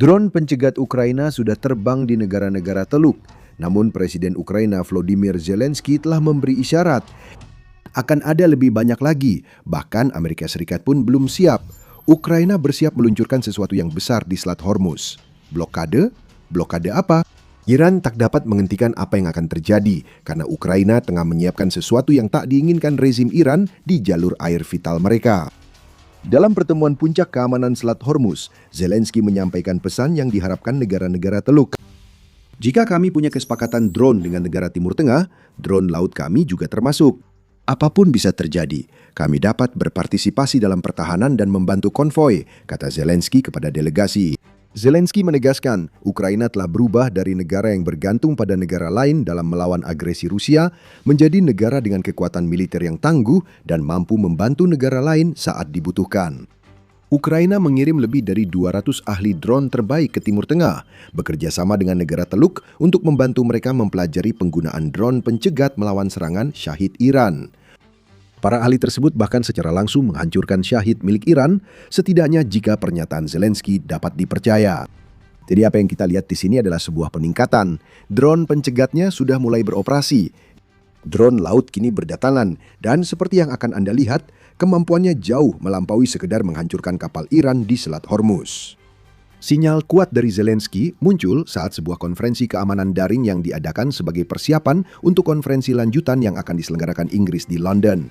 Drone pencegat Ukraina sudah terbang di negara-negara Teluk. Namun Presiden Ukraina Volodymyr Zelensky telah memberi isyarat akan ada lebih banyak lagi. Bahkan Amerika Serikat pun belum siap. Ukraina bersiap meluncurkan sesuatu yang besar di Selat Hormuz. Blokade? Blokade apa? Iran tak dapat menghentikan apa yang akan terjadi karena Ukraina tengah menyiapkan sesuatu yang tak diinginkan rezim Iran di jalur air vital mereka. Dalam pertemuan puncak keamanan Selat Hormuz, Zelensky menyampaikan pesan yang diharapkan negara-negara Teluk. Jika kami punya kesepakatan drone dengan negara Timur Tengah, drone laut kami juga termasuk. Apapun bisa terjadi, kami dapat berpartisipasi dalam pertahanan dan membantu konvoi, kata Zelensky kepada delegasi. Zelensky menegaskan, Ukraina telah berubah dari negara yang bergantung pada negara lain dalam melawan agresi Rusia menjadi negara dengan kekuatan militer yang tangguh dan mampu membantu negara lain saat dibutuhkan. Ukraina mengirim lebih dari 200 ahli drone terbaik ke Timur Tengah, bekerja sama dengan negara Teluk untuk membantu mereka mempelajari penggunaan drone pencegat melawan serangan Shahid Iran. Para ahli tersebut bahkan secara langsung menghancurkan Shahid milik Iran, setidaknya jika pernyataan Zelensky dapat dipercaya. Jadi apa yang kita lihat di sini adalah sebuah peningkatan. Drone pencegatnya sudah mulai beroperasi. Drone laut kini berdatangan, dan seperti yang akan Anda lihat, kemampuannya jauh melampaui sekedar menghancurkan kapal Iran di Selat Hormuz. Sinyal kuat dari Zelensky muncul saat sebuah konferensi keamanan daring yang diadakan sebagai persiapan untuk konferensi lanjutan yang akan diselenggarakan Inggris di London.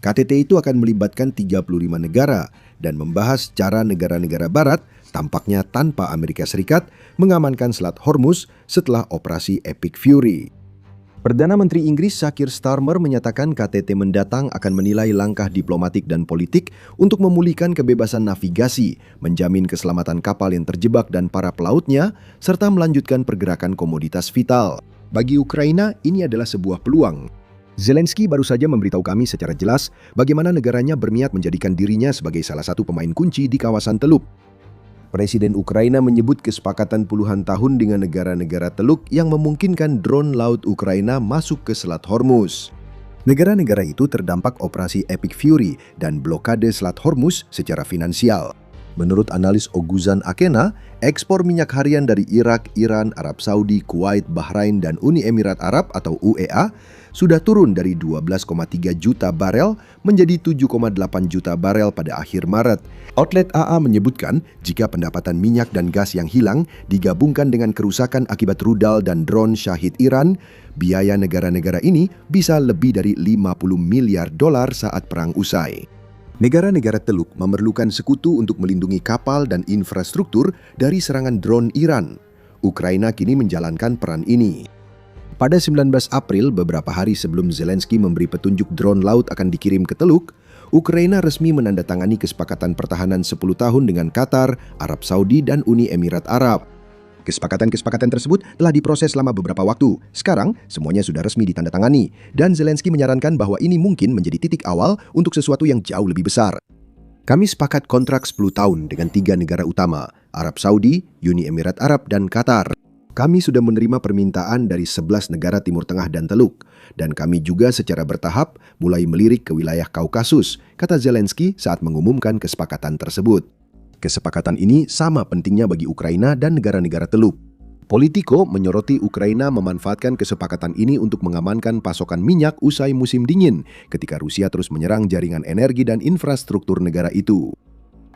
KTT itu akan melibatkan 35 negara dan membahas cara negara-negara barat, tampaknya tanpa Amerika Serikat, mengamankan Selat Hormuz setelah operasi Epic Fury. Perdana Menteri Inggris Sir Keir Starmer menyatakan KTT mendatang akan menilai langkah diplomatik dan politik untuk memulihkan kebebasan navigasi, menjamin keselamatan kapal yang terjebak dan para pelautnya, serta melanjutkan pergerakan komoditas vital. Bagi Ukraina, ini adalah sebuah peluang. Zelensky baru saja memberitahu kami secara jelas bagaimana negaranya berniat menjadikan dirinya sebagai salah satu pemain kunci di kawasan Teluk. Presiden Ukraina menyebut kesepakatan puluhan tahun dengan negara-negara Teluk yang memungkinkan drone laut Ukraina masuk ke Selat Hormuz. Negara-negara itu terdampak operasi Epic Fury dan blokade Selat Hormuz secara finansial. Menurut analis Oguzhan Akena, ekspor minyak harian dari Irak, Iran, Arab Saudi, Kuwait, Bahrain, dan Uni Emirat Arab atau UEA sudah turun dari 12,3 juta barel menjadi 7,8 juta barel pada akhir Maret. Outlet AA menyebutkan jika pendapatan minyak dan gas yang hilang digabungkan dengan kerusakan akibat rudal dan drone Shahid Iran, biaya negara-negara ini bisa lebih dari 50 miliar dolar saat perang usai. Negara-negara Teluk memerlukan sekutu untuk melindungi kapal dan infrastruktur dari serangan drone Iran. Ukraina kini menjalankan peran ini. Pada 19 April, beberapa hari sebelum Zelensky memberi petunjuk drone laut akan dikirim ke Teluk, Ukraina resmi menandatangani kesepakatan pertahanan 10 tahun dengan Qatar, Arab Saudi, dan Uni Emirat Arab. Kesepakatan-kesepakatan tersebut telah diproses selama beberapa waktu. Sekarang, semuanya sudah resmi ditandatangani, dan Zelensky menyarankan bahwa ini mungkin menjadi titik awal untuk sesuatu yang jauh lebih besar. Kami sepakat kontrak 10 tahun dengan 3 negara utama, Arab Saudi, Uni Emirat Arab, dan Qatar. Kami sudah menerima permintaan dari 11 negara Timur Tengah dan Teluk, dan kami juga secara bertahap mulai melirik ke wilayah Kaukasus, kata Zelensky saat mengumumkan kesepakatan tersebut. Kesepakatan ini sama pentingnya bagi Ukraina dan negara-negara Teluk. Politico menyoroti Ukraina memanfaatkan kesepakatan ini untuk mengamankan pasokan minyak usai musim dingin ketika Rusia terus menyerang jaringan energi dan infrastruktur negara itu.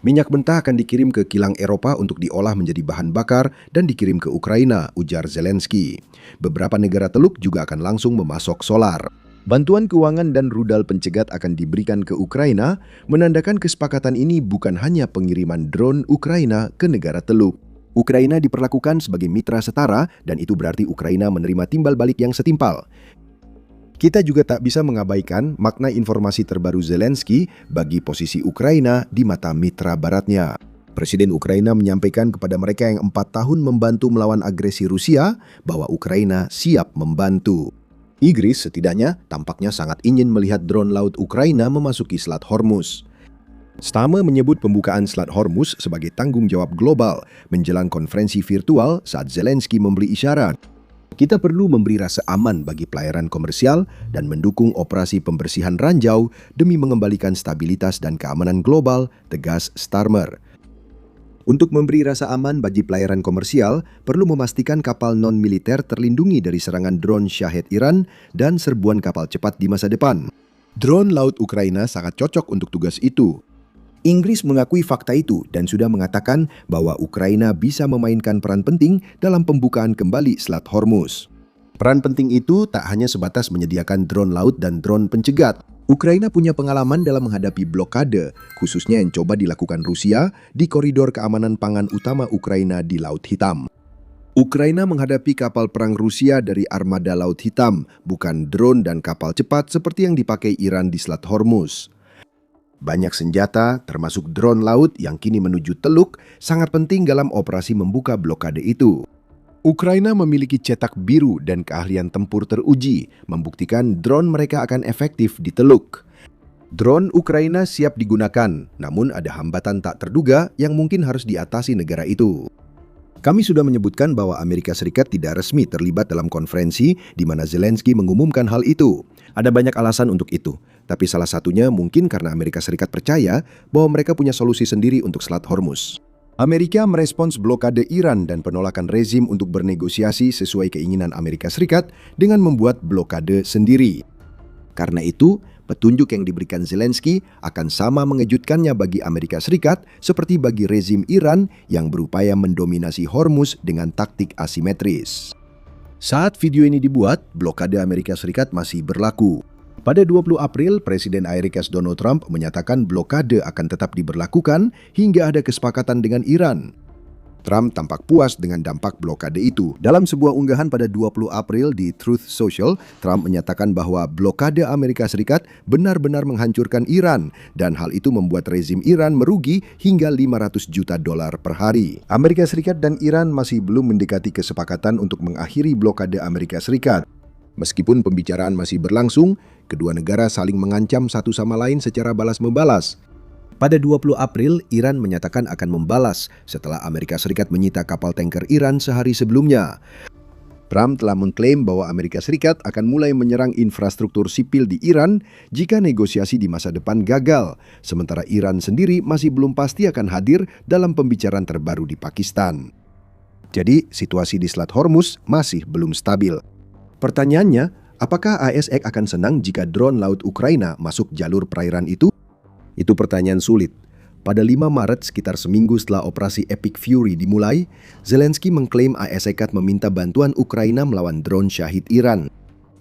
Minyak mentah akan dikirim ke kilang Eropa untuk diolah menjadi bahan bakar dan dikirim ke Ukraina, ujar Zelensky. Beberapa negara Teluk juga akan langsung memasok solar. Bantuan keuangan dan rudal pencegat akan diberikan ke Ukraina, menandakan kesepakatan ini bukan hanya pengiriman drone Ukraina ke negara Teluk. Ukraina diperlakukan sebagai mitra setara dan itu berarti Ukraina menerima timbal balik yang setimpal. Kita juga tak bisa mengabaikan makna informasi terbaru Zelensky bagi posisi Ukraina di mata mitra baratnya. Presiden Ukraina menyampaikan kepada mereka yang 4 tahun membantu melawan agresi Rusia bahwa Ukraina siap membantu. Inggris setidaknya tampaknya sangat ingin melihat drone laut Ukraina memasuki Selat Hormuz. Starmer menyebut pembukaan Selat Hormuz sebagai tanggung jawab global menjelang konferensi virtual saat Zelensky memberi isyarat. Kita perlu memberi rasa aman bagi pelayaran komersial dan mendukung operasi pembersihan ranjau demi mengembalikan stabilitas dan keamanan global, tegas Starmer. Untuk memberi rasa aman bagi pelayaran komersial, perlu memastikan kapal non-militer terlindungi dari serangan drone Shahed Iran dan serbuan kapal cepat di masa depan. Drone laut Ukraina sangat cocok untuk tugas itu. Inggris mengakui fakta itu dan sudah mengatakan bahwa Ukraina bisa memainkan peran penting dalam pembukaan kembali Selat Hormuz. Peran penting itu tak hanya sebatas menyediakan drone laut dan drone pencegat. Ukraina punya pengalaman dalam menghadapi blokade, khususnya yang coba dilakukan Rusia di koridor keamanan pangan utama Ukraina di Laut Hitam. Ukraina menghadapi kapal perang Rusia dari armada Laut Hitam, bukan drone dan kapal cepat seperti yang dipakai Iran di Selat Hormuz. Banyak senjata, termasuk drone laut yang kini menuju Teluk, sangat penting dalam operasi membuka blokade itu. Ukraina memiliki cetak biru dan keahlian tempur teruji, membuktikan drone mereka akan efektif di Teluk. Drone Ukraina siap digunakan, namun ada hambatan tak terduga yang mungkin harus diatasi negara itu. Kami sudah menyebutkan bahwa Amerika Serikat tidak resmi terlibat dalam konferensi di mana Zelensky mengumumkan hal itu. Ada banyak alasan untuk itu, tapi salah satunya mungkin karena Amerika Serikat percaya bahwa mereka punya solusi sendiri untuk Selat Hormuz. Amerika merespons blokade Iran dan penolakan rezim untuk bernegosiasi sesuai keinginan Amerika Serikat dengan membuat blokade sendiri. Karena itu, petunjuk yang diberikan Zelensky akan sama mengejutkannya bagi Amerika Serikat seperti bagi rezim Iran yang berupaya mendominasi Hormuz dengan taktik asimetris. Saat video ini dibuat, blokade Amerika Serikat masih berlaku. Pada 20 April, Presiden AS Donald Trump menyatakan blokade akan tetap diberlakukan hingga ada kesepakatan dengan Iran. Trump tampak puas dengan dampak blokade itu. Dalam sebuah unggahan pada 20 April di Truth Social, Trump menyatakan bahwa blokade Amerika Serikat benar-benar menghancurkan Iran dan hal itu membuat rezim Iran merugi hingga $500 juta per hari. Amerika Serikat dan Iran masih belum mendekati kesepakatan untuk mengakhiri blokade Amerika Serikat. Meskipun pembicaraan masih berlangsung, kedua negara saling mengancam satu sama lain secara balas-membalas. Pada 20 April, Iran menyatakan akan membalas setelah Amerika Serikat menyita kapal tanker Iran sehari sebelumnya. Trump telah mengklaim bahwa Amerika Serikat akan mulai menyerang infrastruktur sipil di Iran jika negosiasi di masa depan gagal, sementara Iran sendiri masih belum pasti akan hadir dalam pembicaraan terbaru di Pakistan. Jadi, situasi di Selat Hormuz masih belum stabil. Pertanyaannya, apakah AS akan senang jika drone laut Ukraina masuk jalur perairan itu? Itu pertanyaan sulit. Pada 5 Maret, sekitar seminggu setelah operasi Epic Fury dimulai, Zelensky mengklaim AS meminta bantuan Ukraina melawan drone Shahed Iran.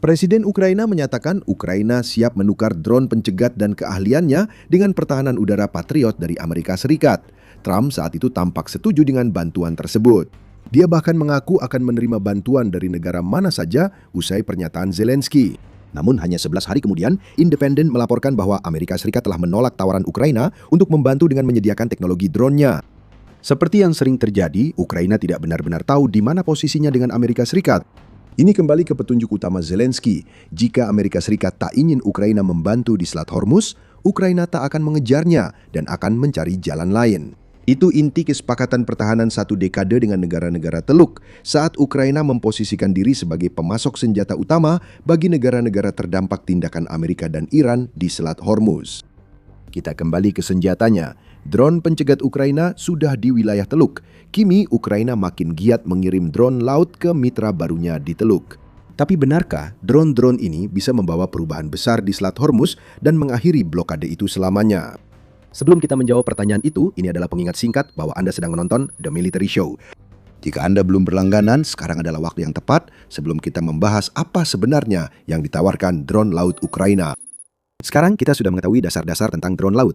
Presiden Ukraina menyatakan Ukraina siap menukar drone pencegat dan keahliannya dengan pertahanan udara Patriot dari Amerika Serikat. Trump saat itu tampak setuju dengan bantuan tersebut. Dia bahkan mengaku akan menerima bantuan dari negara mana saja usai pernyataan Zelensky. Namun hanya 11 hari kemudian, Independent melaporkan bahwa Amerika Serikat telah menolak tawaran Ukraina untuk membantu dengan menyediakan teknologi drone-nya. Seperti yang sering terjadi, Ukraina tidak benar-benar tahu di mana posisinya dengan Amerika Serikat. Ini kembali ke petunjuk utama Zelensky. Jika Amerika Serikat tak ingin Ukraina membantu di Selat Hormuz, Ukraina tak akan mengejarnya dan akan mencari jalan lain. Itu inti kesepakatan pertahanan satu dekade dengan negara-negara Teluk saat Ukraina memposisikan diri sebagai pemasok senjata utama bagi negara-negara terdampak tindakan Amerika dan Iran di Selat Hormuz. Kita kembali ke senjatanya. Drone pencegat Ukraina sudah di wilayah Teluk. Kini Ukraina makin giat mengirim drone laut ke mitra barunya di Teluk. Tapi benarkah drone-drone ini bisa membawa perubahan besar di Selat Hormuz dan mengakhiri blokade itu selamanya? Sebelum kita menjawab pertanyaan itu, ini adalah pengingat singkat bahwa Anda sedang menonton The Military Show. Jika Anda belum berlangganan, sekarang adalah waktu yang tepat sebelum kita membahas apa sebenarnya yang ditawarkan drone laut Ukraina. Sekarang kita sudah mengetahui dasar-dasar tentang drone laut.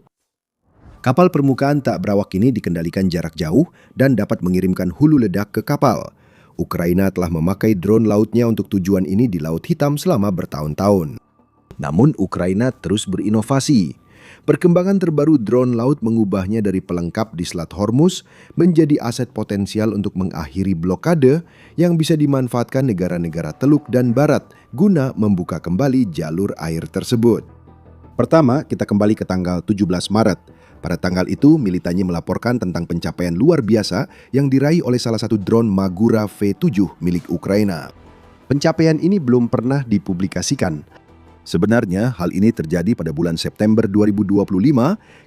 Kapal permukaan tak berawak ini dikendalikan jarak jauh dan dapat mengirimkan hulu ledak ke kapal. Ukraina telah memakai drone lautnya untuk tujuan ini di Laut Hitam selama bertahun-tahun. Namun Ukraina terus berinovasi. Perkembangan terbaru drone laut mengubahnya dari pelengkap di Selat Hormuz menjadi aset potensial untuk mengakhiri blokade yang bisa dimanfaatkan negara-negara Teluk dan Barat guna membuka kembali jalur air tersebut. Pertama, kita kembali ke tanggal 17 Maret. Pada tanggal itu, Militani melaporkan tentang pencapaian luar biasa yang diraih oleh salah satu drone Magura V7 milik Ukraina. Pencapaian ini belum pernah dipublikasikan. Sebenarnya hal ini terjadi pada bulan September 2025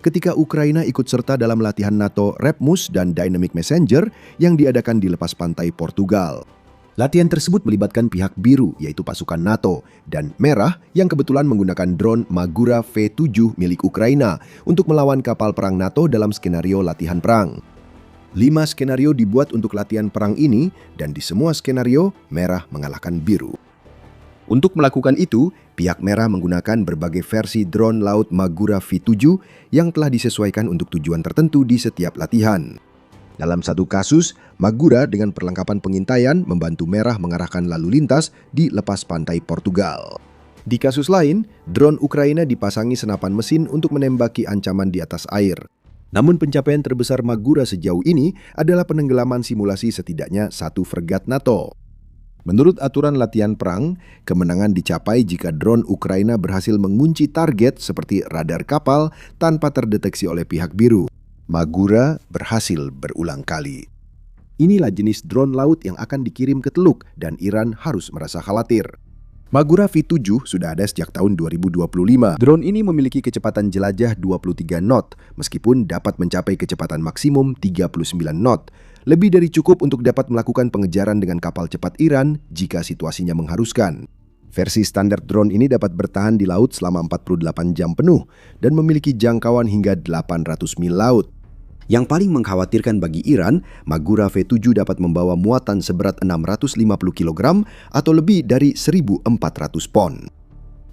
ketika Ukraina ikut serta dalam latihan NATO REPMUS dan Dynamic Messenger yang diadakan di lepas pantai Portugal. Latihan tersebut melibatkan pihak biru, yaitu pasukan NATO, dan merah yang kebetulan menggunakan drone Magura V7 milik Ukraina untuk melawan kapal perang NATO dalam skenario latihan perang. 5 skenario dibuat untuk latihan perang ini, dan di semua skenario, merah mengalahkan biru. Untuk melakukan itu, pihak merah menggunakan berbagai versi drone laut Magura V7 yang telah disesuaikan untuk tujuan tertentu di setiap latihan. Dalam satu kasus, Magura dengan perlengkapan pengintaian membantu merah mengarahkan lalu lintas di lepas pantai Portugal. Di kasus lain, drone Ukraina dipasangi senapan mesin untuk menembaki ancaman di atas air. Namun pencapaian terbesar Magura sejauh ini adalah penenggelaman simulasi setidaknya 1 fregat NATO. Menurut aturan latihan perang, kemenangan dicapai jika drone Ukraina berhasil mengunci target seperti radar kapal tanpa terdeteksi oleh pihak biru. Magura berhasil berulang kali. Inilah jenis drone laut yang akan dikirim ke Teluk dan Iran harus merasa khawatir. Magura V7 sudah ada sejak tahun 2025. Drone ini memiliki kecepatan jelajah 23 knot, meskipun dapat mencapai kecepatan maksimum 39 knot. Lebih dari cukup untuk dapat melakukan pengejaran dengan kapal cepat Iran jika situasinya mengharuskan. Versi standar drone ini dapat bertahan di laut selama 48 jam penuh dan memiliki jangkauan hingga 800 mil laut. Yang paling mengkhawatirkan bagi Iran, Magura V7 dapat membawa muatan seberat 650 kg atau lebih dari 1.400 pon.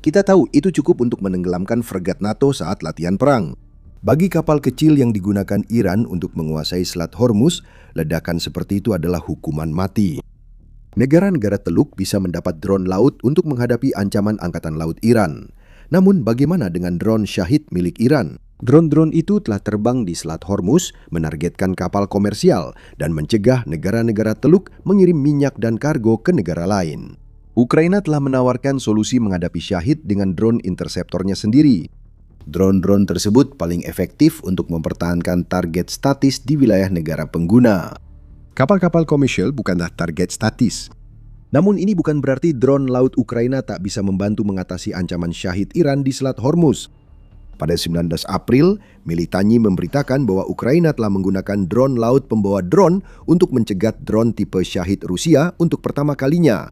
Kita tahu itu cukup untuk menenggelamkan fregat NATO saat latihan perang. Bagi kapal kecil yang digunakan Iran untuk menguasai Selat Hormuz, ledakan seperti itu adalah hukuman mati. Negara-negara Teluk bisa mendapat drone laut untuk menghadapi ancaman Angkatan Laut Iran. Namun bagaimana dengan drone Shahid milik Iran? Drone-drone itu telah terbang di Selat Hormuz, menargetkan kapal komersial, dan mencegah negara-negara Teluk mengirim minyak dan kargo ke negara lain. Ukraina telah menawarkan solusi menghadapi Shahid dengan drone interseptornya sendiri. Drone-drone tersebut paling efektif untuk mempertahankan target statis di wilayah negara pengguna. Kapal-kapal komersial bukanlah target statis. Namun ini bukan berarti drone laut Ukraina tak bisa membantu mengatasi ancaman Shahid Iran di Selat Hormuz. Pada 19 April, Militanyi memberitakan bahwa Ukraina telah menggunakan drone laut pembawa drone untuk mencegat drone tipe Shahid Rusia untuk pertama kalinya.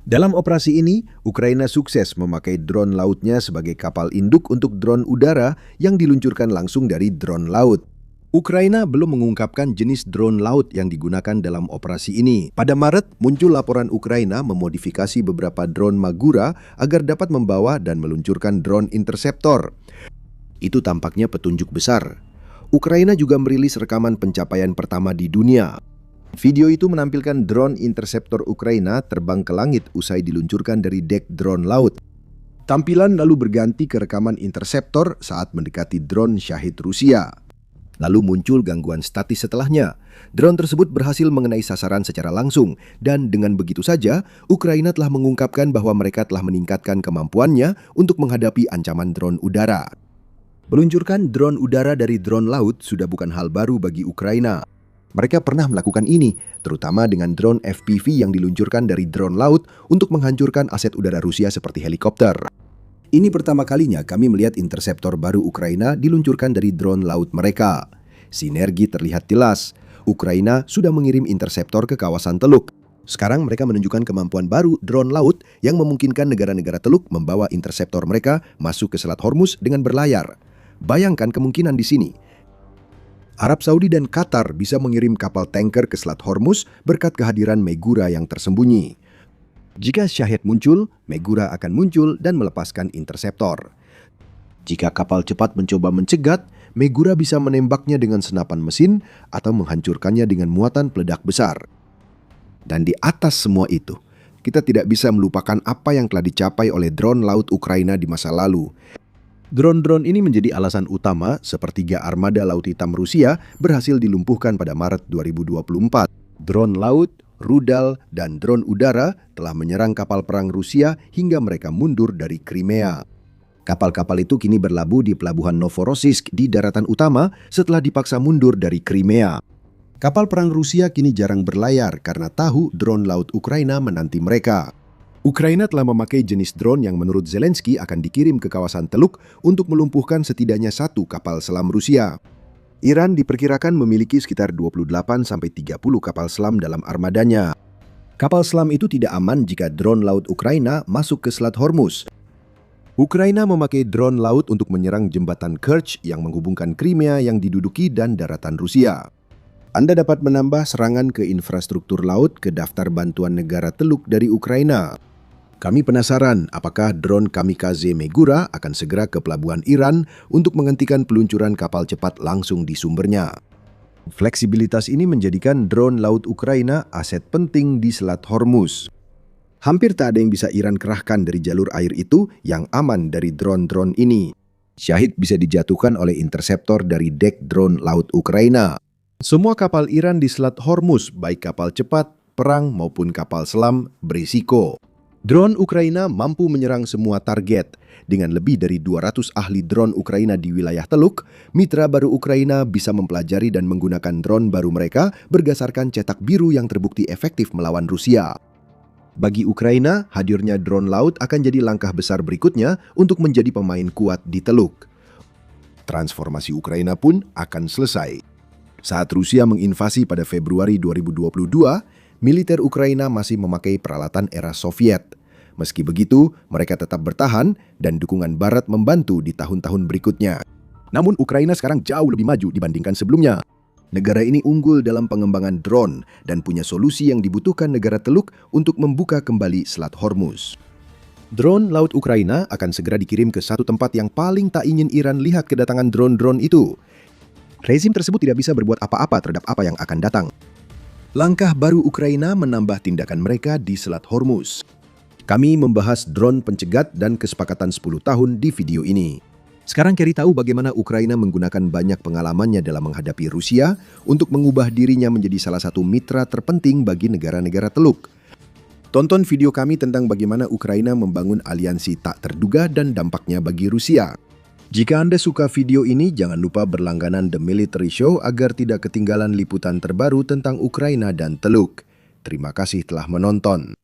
Dalam operasi ini, Ukraina sukses memakai drone lautnya sebagai kapal induk untuk drone udara yang diluncurkan langsung dari drone laut. Ukraina belum mengungkapkan jenis drone laut yang digunakan dalam operasi ini. Pada Maret, muncul laporan Ukraina memodifikasi beberapa drone Magura agar dapat membawa dan meluncurkan drone interceptor. Itu tampaknya petunjuk besar. Ukraina juga merilis rekaman pencapaian pertama di dunia. Video itu menampilkan drone interceptor Ukraina terbang ke langit usai diluncurkan dari dek drone laut. Tampilan lalu berganti ke rekaman interceptor saat mendekati drone Shahid Rusia. Lalu muncul gangguan statis setelahnya. Drone tersebut berhasil mengenai sasaran secara langsung, dan dengan begitu saja, Ukraina telah mengungkapkan bahwa mereka telah meningkatkan kemampuannya untuk menghadapi ancaman drone udara. Meluncurkan drone udara dari drone laut sudah bukan hal baru bagi Ukraina. Mereka pernah melakukan ini, terutama dengan drone FPV yang diluncurkan dari drone laut untuk menghancurkan aset udara Rusia seperti helikopter. Ini pertama kalinya kami melihat interceptor baru Ukraina diluncurkan dari drone laut mereka. Sinergi terlihat jelas. Ukraina sudah mengirim interceptor ke kawasan Teluk. Sekarang mereka menunjukkan kemampuan baru drone laut yang memungkinkan negara-negara Teluk membawa interceptor mereka masuk ke Selat Hormuz dengan berlayar. Bayangkan kemungkinan di sini. Arab Saudi dan Qatar bisa mengirim kapal tanker ke Selat Hormuz berkat kehadiran Megura yang tersembunyi. Jika Shahid muncul, Megura akan muncul dan melepaskan interceptor. Jika kapal cepat mencoba mencegat, Megura bisa menembaknya dengan senapan mesin atau menghancurkannya dengan muatan peledak besar. Dan di atas semua itu, kita tidak bisa melupakan apa yang telah dicapai oleh drone laut Ukraina di masa lalu. Drone-drone ini menjadi alasan utama sepertiga armada Laut Hitam Rusia berhasil dilumpuhkan pada Maret 2024. Drone laut, rudal, dan drone udara telah menyerang kapal perang Rusia hingga mereka mundur dari Crimea. Kapal-kapal itu kini berlabuh di pelabuhan Novorossiysk di daratan utama setelah dipaksa mundur dari Crimea. Kapal perang Rusia kini jarang berlayar karena tahu drone laut Ukraina menanti mereka. Ukraina telah memakai jenis drone yang menurut Zelensky akan dikirim ke kawasan Teluk untuk melumpuhkan setidaknya satu kapal selam Rusia. Iran diperkirakan memiliki sekitar 28-30 kapal selam dalam armadanya. Kapal selam itu tidak aman jika drone laut Ukraina masuk ke Selat Hormuz. Ukraina memakai drone laut untuk menyerang jembatan Kerch yang menghubungkan Crimea yang diduduki dan daratan Rusia. Anda dapat menambah serangan ke infrastruktur laut ke daftar bantuan negara Teluk dari Ukraina. Kami penasaran apakah drone kamikaze Megura akan segera ke pelabuhan Iran untuk menghentikan peluncuran kapal cepat langsung di sumbernya. Fleksibilitas ini menjadikan drone laut Ukraina aset penting di Selat Hormuz. Hampir tak ada yang bisa Iran kerahkan dari jalur air itu yang aman dari drone-drone ini. Syahid bisa dijatuhkan oleh interseptor dari dek drone laut Ukraina. Semua kapal Iran di Selat Hormuz, baik kapal cepat, perang maupun kapal selam, berisiko. Drone Ukraina mampu menyerang semua target. Dengan lebih dari 200 ahli drone Ukraina di wilayah Teluk, mitra baru Ukraina bisa mempelajari dan menggunakan drone baru mereka berdasarkan cetak biru yang terbukti efektif melawan Rusia. Bagi Ukraina, hadirnya drone laut akan jadi langkah besar berikutnya untuk menjadi pemain kuat di Teluk. Transformasi Ukraina pun akan selesai. Saat Rusia menginvasi pada Februari 2022, militer Ukraina masih memakai peralatan era Soviet. Meski begitu, mereka tetap bertahan dan dukungan Barat membantu di tahun-tahun berikutnya. Namun Ukraina sekarang jauh lebih maju dibandingkan sebelumnya. Negara ini unggul dalam pengembangan drone dan punya solusi yang dibutuhkan negara Teluk untuk membuka kembali Selat Hormuz. Drone laut Ukraina akan segera dikirim ke satu tempat yang paling tak ingin Iran lihat kedatangan drone-drone itu. Rezim tersebut tidak bisa berbuat apa-apa terhadap apa yang akan datang. Langkah baru Ukraina menambah tindakan mereka di Selat Hormuz. Kami membahas drone pencegat dan kesepakatan 10 tahun di video ini. Sekarang Kerry tahu bagaimana Ukraina menggunakan banyak pengalamannya dalam menghadapi Rusia untuk mengubah dirinya menjadi salah satu mitra terpenting bagi negara-negara Teluk. Tonton video kami tentang bagaimana Ukraina membangun aliansi tak terduga dan dampaknya bagi Rusia. Jika Anda suka video ini, jangan lupa berlangganan The Military Show agar tidak ketinggalan liputan terbaru tentang Ukraina dan Teluk. Terima kasih telah menonton.